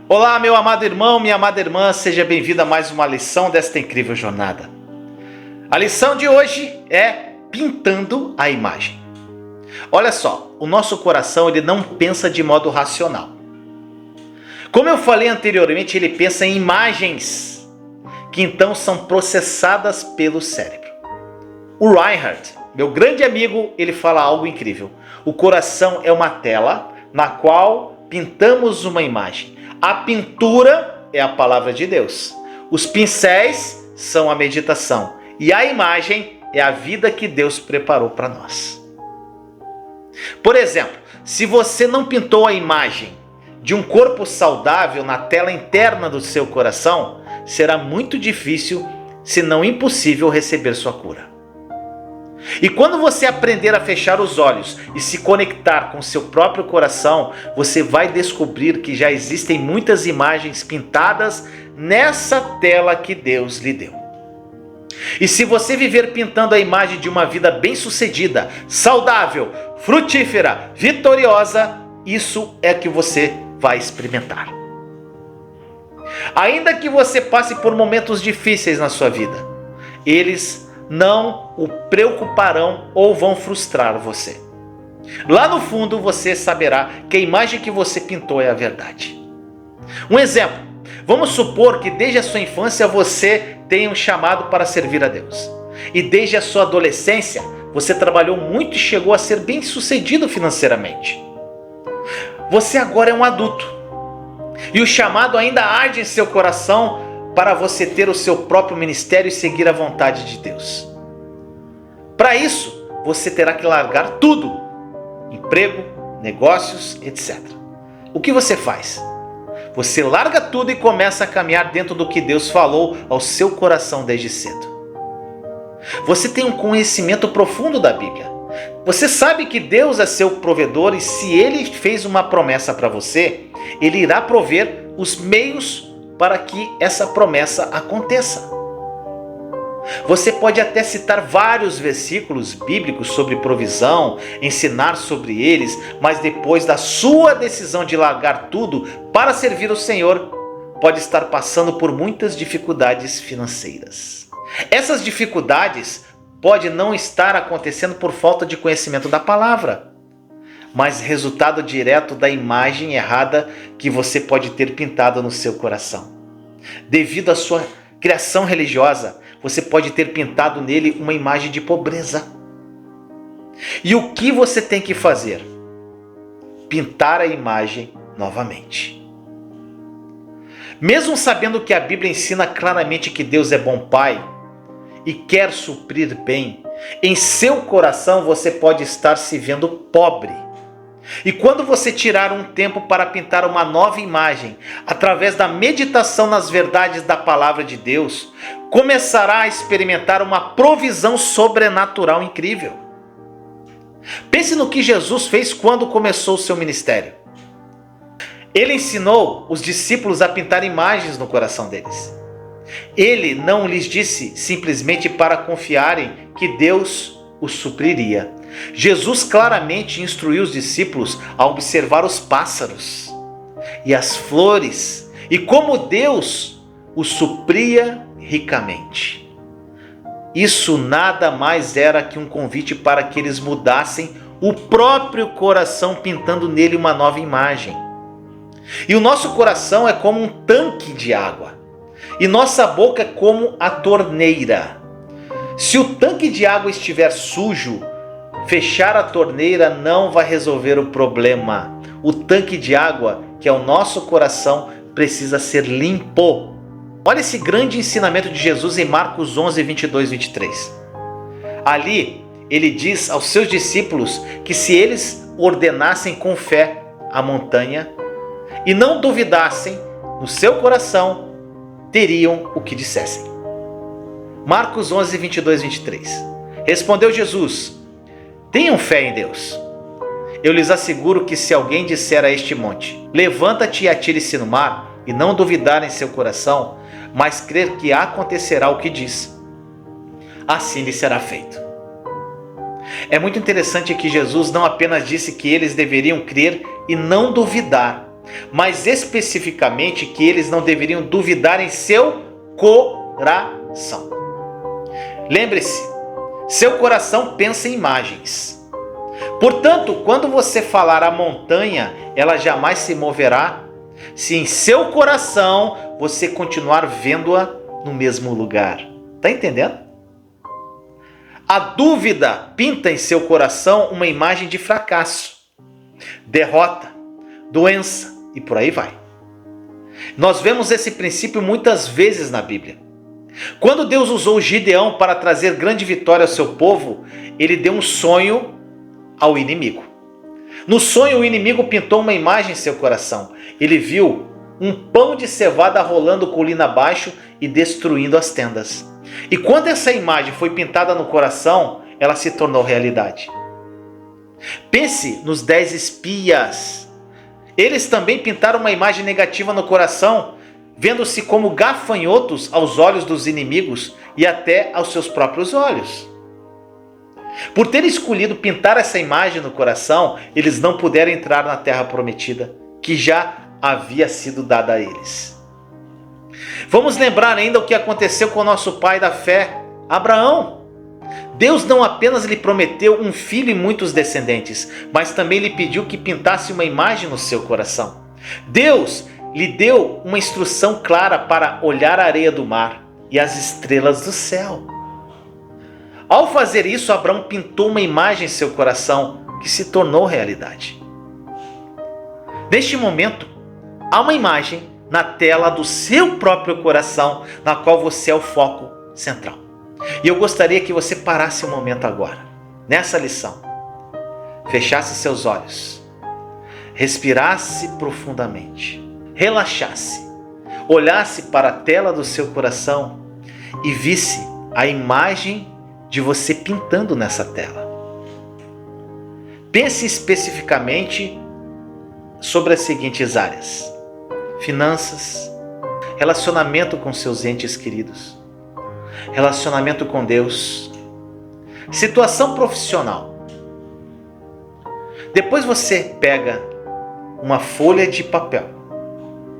Olá, meu amado irmão, minha amada irmã, seja bem-vindo a mais uma lição desta incrível jornada. A lição de hoje é pintando a imagem. Olha só, o nosso coração ele não pensa de modo racional. Como eu falei anteriormente, ele pensa em imagens que então são processadas pelo cérebro. O Reinhard, meu grande amigo, ele fala algo incrível. O coração é uma tela na qual pintamos uma imagem. A pintura é a palavra de Deus. Os pincéis são a meditação. E a imagem é a vida que Deus preparou para nós. Por exemplo, se você não pintou a imagem de um corpo saudável na tela interna do seu coração, será muito difícil, se não impossível, receber sua cura. E quando você aprender a fechar os olhos e se conectar com seu próprio coração, você vai descobrir que já existem muitas imagens pintadas nessa tela que Deus lhe deu. E se você viver pintando a imagem de uma vida bem-sucedida, saudável, frutífera, vitoriosa, isso é que você vai experimentar. Ainda que você passe por momentos difíceis na sua vida, eles não o preocuparão ou vão frustrar você. Lá no fundo você saberá que a imagem que você pintou é a verdade. Um exemplo, vamos supor que desde a sua infância você tenha um chamado para servir a Deus. E desde a sua adolescência você trabalhou muito e chegou a ser bem sucedido financeiramente. Você agora é um adulto. E o chamado ainda arde em seu coração para você ter o seu próprio ministério e seguir a vontade de Deus. Para isso, você terá que largar tudo: emprego, negócios, etc. O que você faz? Você larga tudo e começa a caminhar dentro do que Deus falou ao seu coração desde cedo. Você tem um conhecimento profundo da Bíblia. Você sabe que Deus é seu provedor e se Ele fez uma promessa para você, Ele irá prover os meios para que essa promessa aconteça. Você pode até citar vários versículos bíblicos sobre provisão, ensinar sobre eles, mas depois da sua decisão de largar tudo para servir o Senhor, pode estar passando por muitas dificuldades financeiras. Essas dificuldades podem não estar acontecendo por falta de conhecimento da palavra, mas resultado direto da imagem errada que você pode ter pintado no seu coração. Devido à sua criação religiosa, você pode ter pintado nele uma imagem de pobreza. E o que você tem que fazer? Pintar a imagem novamente. Mesmo sabendo que a Bíblia ensina claramente que Deus é bom Pai e quer suprir bem, em seu coração você pode estar se vendo pobre. E quando você tirar um tempo para pintar uma nova imagem, através da meditação nas verdades da palavra de Deus, começará a experimentar uma provisão sobrenatural incrível. Pense no que Jesus fez quando começou o seu ministério. Ele ensinou os discípulos a pintar imagens no coração deles. Ele não lhes disse simplesmente para confiarem que Deus os supriria. Jesus claramente instruiu os discípulos a observar os pássaros e as flores e como Deus os supria ricamente. Isso nada mais era que um convite para que eles mudassem o próprio coração, pintando nele uma nova imagem. E o nosso coração é como um tanque de água e nossa boca é como a torneira. Se o tanque de água estiver sujo, fechar a torneira não vai resolver o problema. O tanque de água, que é o nosso coração, precisa ser limpo. Olha esse grande ensinamento de Jesus em Marcos 11, 22 e 23. Ali, ele diz aos seus discípulos que se eles ordenassem com fé a montanha e não duvidassem no seu coração, teriam o que dissessem. Marcos 11, 22 e 23. Respondeu Jesus: tenham fé em Deus. Eu lhes asseguro que se alguém disser a este monte, levanta-te e atire-se no mar, e não duvidar em seu coração, mas crer que acontecerá o que diz, assim lhe será feito. É muito interessante que Jesus não apenas disse que eles deveriam crer e não duvidar, mas especificamente que eles não deveriam duvidar em seu coração. Lembre-se, seu coração pensa em imagens. Portanto, quando você falar a montanha, ela jamais se moverá, se em seu coração você continuar vendo-a no mesmo lugar. Está entendendo? A dúvida pinta em seu coração uma imagem de fracasso, derrota, doença e por aí vai. Nós vemos esse princípio muitas vezes na Bíblia. Quando Deus usou Gideão para trazer grande vitória ao seu povo, ele deu um sonho ao inimigo. No sonho, o inimigo pintou uma imagem em seu coração. Ele viu um pão de cevada rolando colina abaixo e destruindo as tendas. E quando essa imagem foi pintada no coração, ela se tornou realidade. Pense nos 10 espias. Eles também pintaram uma imagem negativa no coração, vendo-se como gafanhotos aos olhos dos inimigos e até aos seus próprios olhos. Por ter escolhido pintar essa imagem no coração, eles não puderam entrar na terra prometida, que já havia sido dada a eles. Vamos lembrar ainda o que aconteceu com o nosso pai da fé, Abraão. Deus não apenas lhe prometeu um filho e muitos descendentes, mas também lhe pediu que pintasse uma imagem no seu coração. Deus lhe deu uma instrução clara para olhar a areia do mar e as estrelas do céu. Ao fazer isso, Abraão pintou uma imagem em seu coração que se tornou realidade. Neste momento, há uma imagem na tela do seu próprio coração, na qual você é o foco central. E eu gostaria que você parasse um momento agora, nessa lição, fechasse seus olhos, respirasse profundamente, relaxasse, olhasse para a tela do seu coração e visse a imagem de você pintando nessa tela. Pense especificamente sobre as seguintes áreas: finanças, relacionamento com seus entes queridos, relacionamento com Deus, situação profissional. Depois você pega uma folha de papel,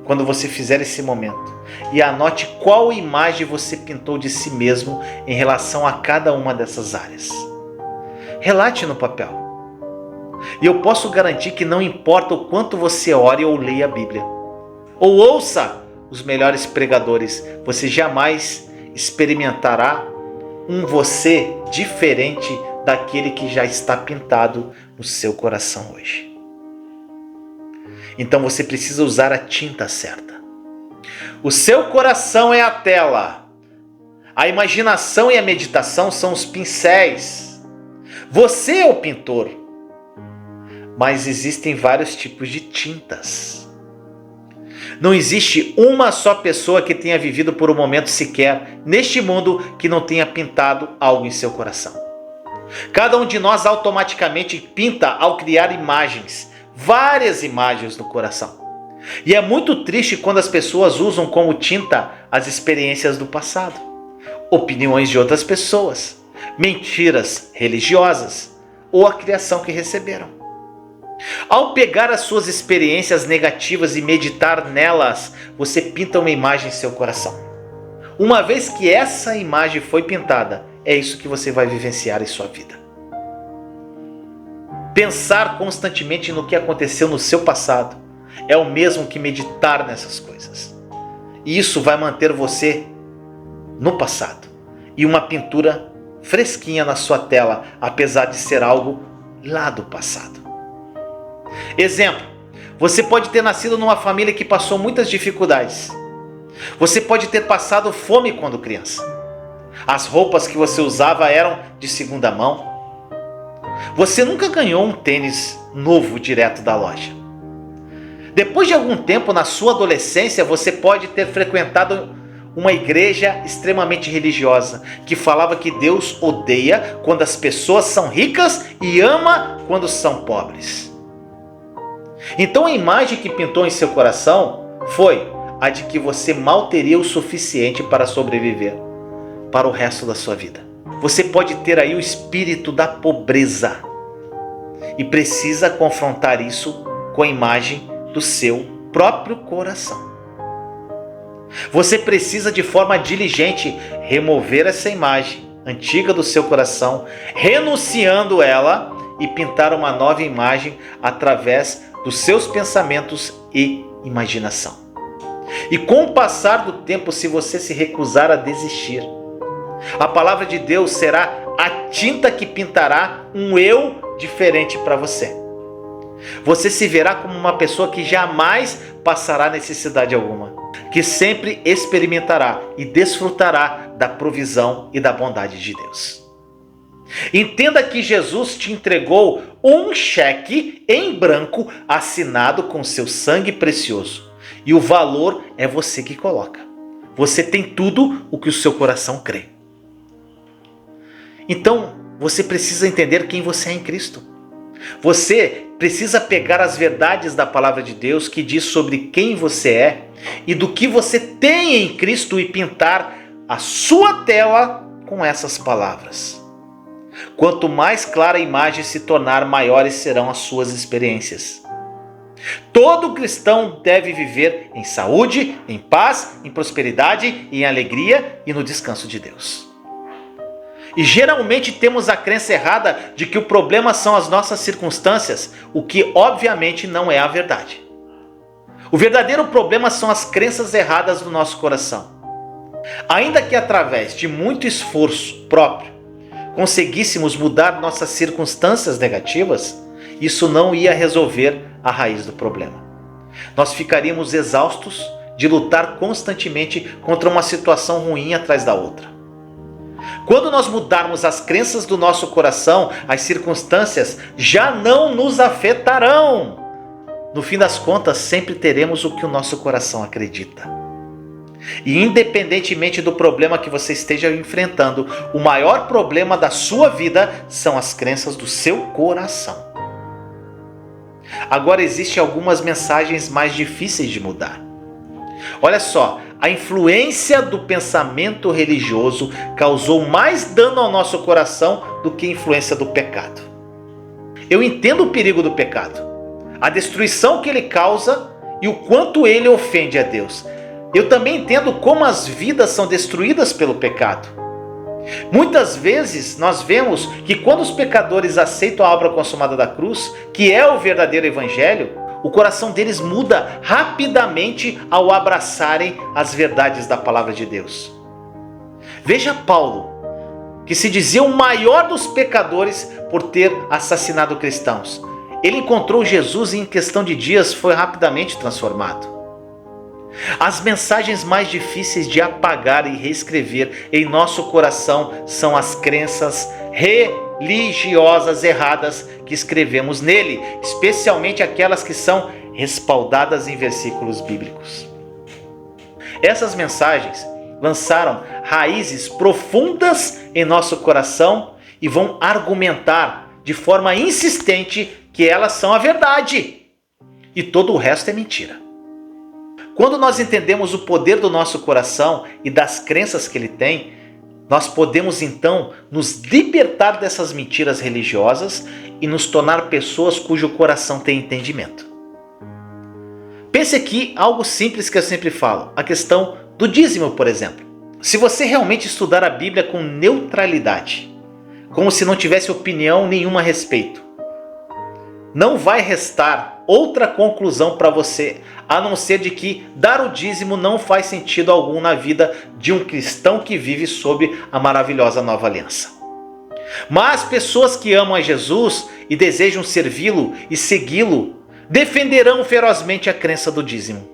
quando você fizer esse momento, e anote qual imagem você pintou de si mesmo em relação a cada uma dessas áreas. Relate no papel. E eu posso garantir que não importa o quanto você ore ou leia a Bíblia, ou ouça os melhores pregadores, você jamais experimentará um você diferente daquele que já está pintado no seu coração hoje. Então você precisa usar a tinta certa. O seu coração é a tela. A imaginação e a meditação são os pincéis. Você é o pintor. Mas existem vários tipos de tintas. Não existe uma só pessoa que tenha vivido por um momento sequer neste mundo que não tenha pintado algo em seu coração. Cada um de nós automaticamente pinta ao criar imagens, várias imagens no coração. E é muito triste quando as pessoas usam como tinta as experiências do passado, opiniões de outras pessoas, mentiras religiosas ou a criação que receberam. Ao pegar as suas experiências negativas e meditar nelas, você pinta uma imagem em seu coração. Uma vez que essa imagem foi pintada, é isso que você vai vivenciar em sua vida. Pensar constantemente no que aconteceu no seu passado é o mesmo que meditar nessas coisas. E isso vai manter você no passado e uma pintura fresquinha na sua tela, apesar de ser algo lá do passado. Exemplo, você pode ter nascido numa família que passou muitas dificuldades. Você pode ter passado fome quando criança. As roupas que você usava eram de segunda mão. Você nunca ganhou um tênis novo direto da loja. Depois de algum tempo na sua adolescência, você pode ter frequentado uma igreja extremamente religiosa, que falava que Deus odeia quando as pessoas são ricas e ama quando são pobres. Então a imagem que pintou em seu coração foi a de que você mal teria o suficiente para sobreviver para o resto da sua vida. Você pode ter aí o espírito da pobreza e precisa confrontar isso com a imagem do seu próprio coração. Você precisa de forma diligente remover essa imagem antiga do seu coração, renunciando ela e pintar uma nova imagem através dos seus pensamentos e imaginação. E com o passar do tempo, se você se recusar a desistir, a palavra de Deus será a tinta que pintará um eu diferente para você. Você se verá como uma pessoa que jamais passará necessidade alguma, que sempre experimentará e desfrutará da provisão e da bondade de Deus. Entenda que Jesus te entregou um cheque em branco assinado com seu sangue precioso. E o valor é você que coloca. Você tem tudo o que o seu coração crê. Então, você precisa entender quem você é em Cristo. Você precisa pegar as verdades da palavra de Deus que diz sobre quem você é e do que você tem em Cristo e pintar a sua tela com essas palavras. Quanto mais clara a imagem se tornar, maiores serão as suas experiências. Todo cristão deve viver em saúde, em paz, em prosperidade, em alegria e no descanso de Deus. E geralmente temos a crença errada de que o problema são as nossas circunstâncias, o que obviamente não é a verdade. O verdadeiro problema são as crenças erradas do nosso coração. Ainda que através de muito esforço próprio conseguíssemos mudar nossas circunstâncias negativas, isso não ia resolver a raiz do problema. Nós ficaríamos exaustos de lutar constantemente contra uma situação ruim atrás da outra. Quando nós mudarmos as crenças do nosso coração, as circunstâncias já não nos afetarão. No fim das contas, sempre teremos o que o nosso coração acredita. E independentemente do problema que você esteja enfrentando, o maior problema da sua vida são as crenças do seu coração. Agora existem algumas mensagens mais difíceis de mudar. Olha só, a influência do pensamento religioso causou mais dano ao nosso coração do que a influência do pecado. Eu entendo o perigo do pecado, a destruição que ele causa e o quanto ele ofende a Deus. Eu também entendo como as vidas são destruídas pelo pecado. Muitas vezes nós vemos que quando os pecadores aceitam a obra consumada da cruz, que é o verdadeiro evangelho, o coração deles muda rapidamente ao abraçarem as verdades da palavra de Deus. Veja Paulo, que se dizia o maior dos pecadores por ter assassinado cristãos. Ele encontrou Jesus e em questão de dias foi rapidamente transformado. As mensagens mais difíceis de apagar e reescrever em nosso coração são as crenças religiosas erradas que escrevemos nele, especialmente aquelas que são respaldadas em versículos bíblicos. Essas mensagens lançaram raízes profundas em nosso coração e vão argumentar de forma insistente que elas são a verdade e todo o resto é mentira. Quando nós entendemos o poder do nosso coração e das crenças que ele tem, nós podemos então nos libertar dessas mentiras religiosas e nos tornar pessoas cujo coração tem entendimento. Pense aqui algo simples que eu sempre falo, a questão do dízimo, por exemplo. Se você realmente estudar a Bíblia com neutralidade, como se não tivesse opinião nenhuma a respeito, não vai restar outra conclusão para você, a não ser de que dar o dízimo não faz sentido algum na vida de um cristão que vive sob a maravilhosa nova aliança. Mas pessoas que amam a Jesus e desejam servi-lo e segui-lo, defenderão ferozmente a crença do dízimo.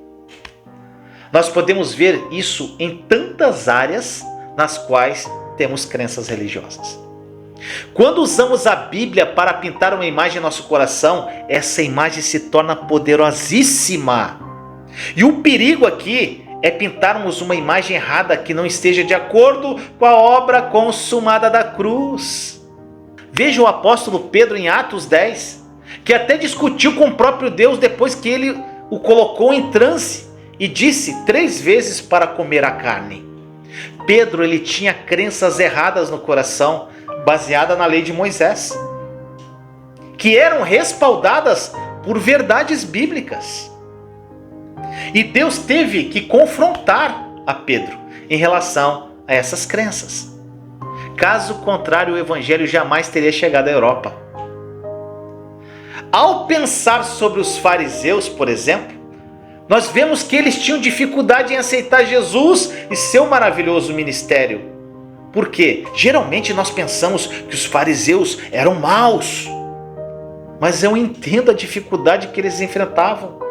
Nós podemos ver isso em tantas áreas nas quais temos crenças religiosas. Quando usamos a Bíblia para pintar uma imagem em nosso coração, essa imagem se torna poderosíssima. E o perigo aqui é pintarmos uma imagem errada que não esteja de acordo com a obra consumada da cruz. Veja o apóstolo Pedro em Atos 10, que até discutiu com o próprio Deus depois que ele o colocou em transe e disse 3 vezes para comer a carne. Pedro, ele tinha crenças erradas no coração, baseada na lei de Moisés, que eram respaldadas por verdades bíblicas. E Deus teve que confrontar a Pedro em relação a essas crenças. Caso contrário, o evangelho jamais teria chegado à Europa. Ao pensar sobre os fariseus, por exemplo, nós vemos que eles tinham dificuldade em aceitar Jesus e seu maravilhoso ministério. Por quê? Geralmente nós pensamos que os fariseus eram maus. Mas eu entendo a dificuldade que eles enfrentavam.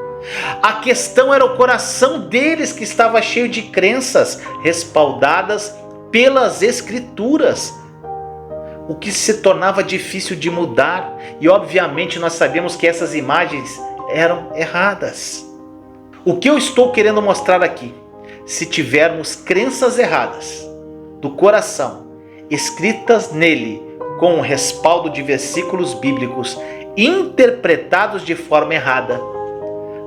A questão era o coração deles, que estava cheio de crenças respaldadas pelas Escrituras, o que se tornava difícil de mudar. E obviamente nós sabemos que essas imagens eram erradas. O que eu estou querendo mostrar aqui? Se tivermos crenças erradas do coração, escritas nele com o respaldo de versículos bíblicos interpretados de forma errada,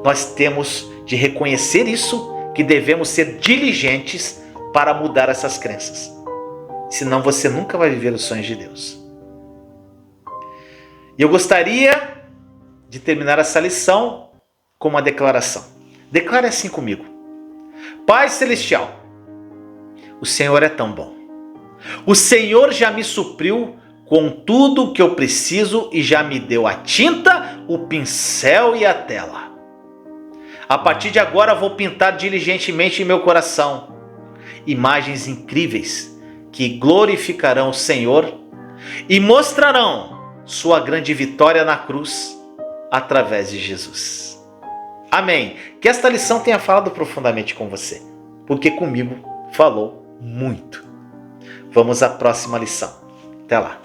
nós temos de reconhecer isso, que devemos ser diligentes para mudar essas crenças. Senão você nunca vai viver os sonhos de Deus. E eu gostaria de terminar essa lição com uma declaração. Declare assim comigo: Pai Celestial, o Senhor é tão bom. O Senhor já me supriu com tudo o que eu preciso e já me deu a tinta, o pincel e a tela. A partir de agora vou pintar diligentemente em meu coração imagens incríveis que glorificarão o Senhor e mostrarão sua grande vitória na cruz através de Jesus. Amém. Que esta lição tenha falado profundamente com você, porque comigo falou muito. Vamos à próxima lição. Até lá.